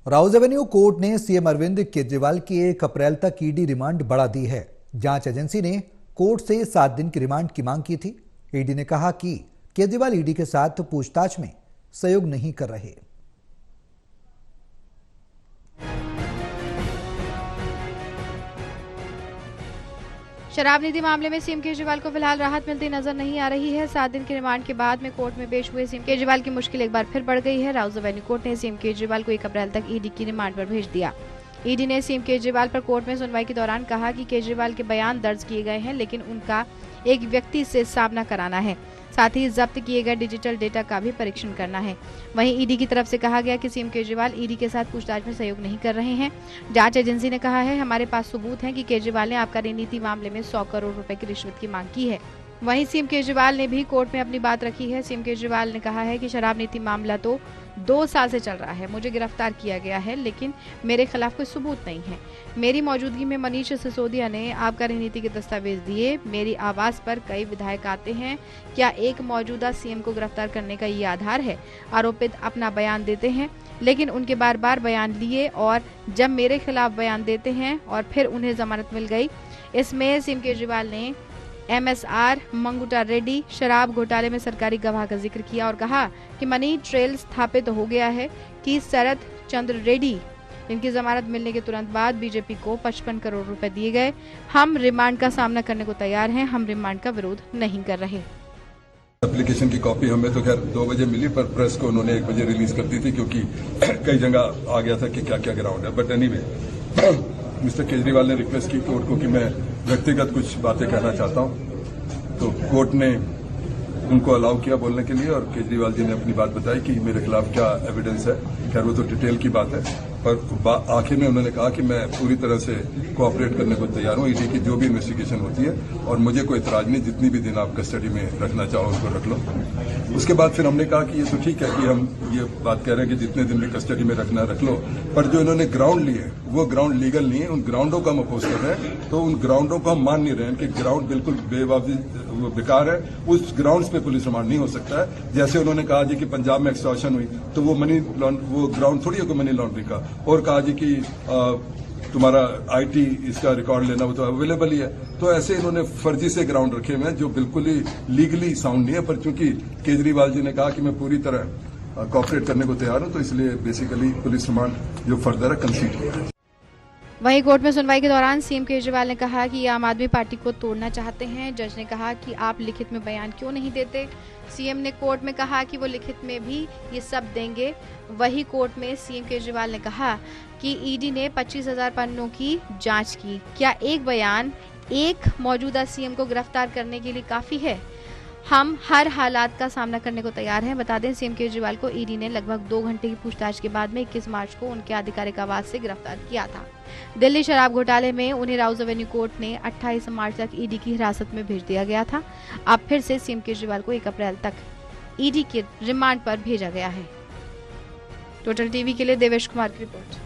Rouse Avenue court ने CM Arvind Kejriwal की 1 अप्रैल तक ईडी रिमांड बढ़ा दी है। जांच एजेंसी ने कोर्ट से 7 दिन की रिमांड की मांग की थी। ईडी ने कहा कि केजरीवाल ईडी के साथ पूछताछ में सहयोग नहीं कर रहे। शराब नीति मामले में सीएम केजरीवाल को फिलहाल राहत मिलती नजर नहीं आ रही है। 7 दिन के रिमांड के बाद में कोर्ट में पेश हुए सीएम केजरीवाल की मुश्किल एक बार फिर बढ़ गई है। राउज एवेन्यू कोर्ट ने सीएम केजरीवाल को 1 अप्रैल तक ईडी की रिमांड पर भेज दिया। ईडी ने सीएम केजरीवाल पर कोर्ट में सुनवाई के दौरान कहा कि केजरीवाल के बयान दर्ज किए गए हैं, लेकिन उनका एक व्यक्ति से सामना कराना है, साथ ही जब्त किए गए डिजिटल डेटा का भी परीक्षण करना है। वहीं ईडी की तरफ से कहा गया कि सीएम केजरीवाल ईडी के साथ पूछताछ में सहयोग नहीं कर रहे हैं। जांच एजेंसी ने कहा है, हमारे पास सबूत हैं कि केजरीवाल ने आबकारी नीति मामले में 100 करोड़ रुपए की रिश्वत की मांग की है। वहीं सीएम केजरीवाल ने भी कोर्ट में अपनी बात रखी है। सीएम केजरीवाल ने कहा है कि शराब नीति मामला तो 2 साल से चल रहा है, मुझे गिरफ्तार किया गया है, लेकिन मेरे खिलाफ कोई सबूत नहीं है। मेरी मौजूदगी में मनीष सिसोदिया ने आबकारी नीति के दस्तावेज दिए। मेरी आवाज पर कई विधायक आते हैं। क्या एक मौजूदा सीएम को गिरफ्तार करने का ये आधार है? आरोपित अपना बयान देते हैं, लेकिन उनके बार बार बयान लिए और जब मेरे खिलाफ बयान देते हैं और फिर उन्हें जमानत मिल गई। इसमें सीएम केजरीवाल ने MSR मंगूटा रेड्डी शराब घोटाले में सरकारी गवाह का जिक्र किया और कहा कि मनी ट्रेल स्थापित हो गया है कि शरद चंद्र रेड्डी, इनकी जमानत मिलने के तुरंत बाद बीजेपी को 55 करोड़ रुपए दिए गए। हम रिमांड का सामना करने को तैयार हैं, हम रिमांड का विरोध नहीं कर रहे। एप्लीकेशन की कॉपी हमें तो खैर 2 बजे मिली, पर प्रेस को उन्होंने 1 बजे रिलीज कर दी थी, क्योंकि कई जगह आ गया था कि क्या क्या ग्राउंड है। बट एनीवे, मिस्टर केजरीवाल ने रिक्वेस्ट की कोर्ट को कि मैं व्यक्तिगत कुछ बातें कहना चाहता हूं, तो कोर्ट ने उनको अलाउ किया बोलने के लिए, और केजरीवाल जी ने अपनी बात बताई कि मेरे खिलाफ क्या एविडेंस है। खैर वो तो डिटेल की बात है, पर आखिर में उन्होंने कहा कि मैं पूरी तरह से कोऑपरेट करने को तैयार हूं, ईडी की जो भी इन्वेस्टिगेशन होती है, और मुझे कोई इतराज नहीं, जितनी भी दिन आप कस्टडी में रखना चाहो उनको रख लो। उसके बाद फिर हमने कहा कि ये तो ठीक है कि हम ये बात कह रहे हैं कि जितने दिन भी कस्टडी में रखना रख लो, पर जो इन्होंने ग्राउंड लिए वो ग्राउंड लीगल नहीं है। उन ग्राउंडों को हम अपोज कर रहे हैं, तो उन ग्राउंडों को हम मान नहीं रहे हैं कि ग्राउंड बिल्कुल बेकार है। उस ग्राउंड्स पे पुलिस रिमांड नहीं हो सकता है। जैसे उन्होंने कहा जी कि पंजाब में एक्सटॉर्शन हुई, तो वो वो ग्राउंड थोड़ी है कोई मनी लॉन्ड्रिंग का, और कहा जी कि तुम्हारा IT इसका रिकॉर्ड लेना वो तो अवेलेबल ही है। तो ऐसे इन्होंने फर्जी से ग्राउंड रखे हुए हैं जो बिल्कुल ही लीगली साउंड नहीं है। पर चूंकि केजरीवाल जी ने कहा कि मैं पूरी तरह कोऑपरेट करने को तैयार हूं, तो इसलिए बेसिकली पुलिस रिमांड जो फर्दर है कंसीड किया है। वहीं कोर्ट में सुनवाई के दौरान सीएम केजरीवाल ने कहा कि ये आम आदमी पार्टी को तोड़ना चाहते हैं। जज ने कहा कि आप लिखित में बयान क्यों नहीं देते। सीएम ने कोर्ट में कहा कि वो लिखित में भी ये सब देंगे। वही कोर्ट में सीएम केजरीवाल ने कहा कि ईडी ने 25,000 पन्नों की जांच की। क्या एक बयान एक मौजूदा सीएम को गिरफ्तार करने के लिए काफी है? हम हर हालात का सामना करने को तैयार हैं। बता दें, सीएम केजरीवाल को ईडी ने लगभग 2 घंटे की पूछताछ के बाद में 21 मार्च को उनके आधिकारिक आवास से गिरफ्तार किया था। दिल्ली शराब घोटाले में उन्हें राउज एवेन्यू कोर्ट ने 28 मार्च तक ईडी की हिरासत में भेज दिया गया था। अब फिर से सीएम केजरीवाल को 1 अप्रैल तक ईडी के रिमांड पर भेजा गया है। टोटल टीवी के लिए देवेश कुमार की रिपोर्ट।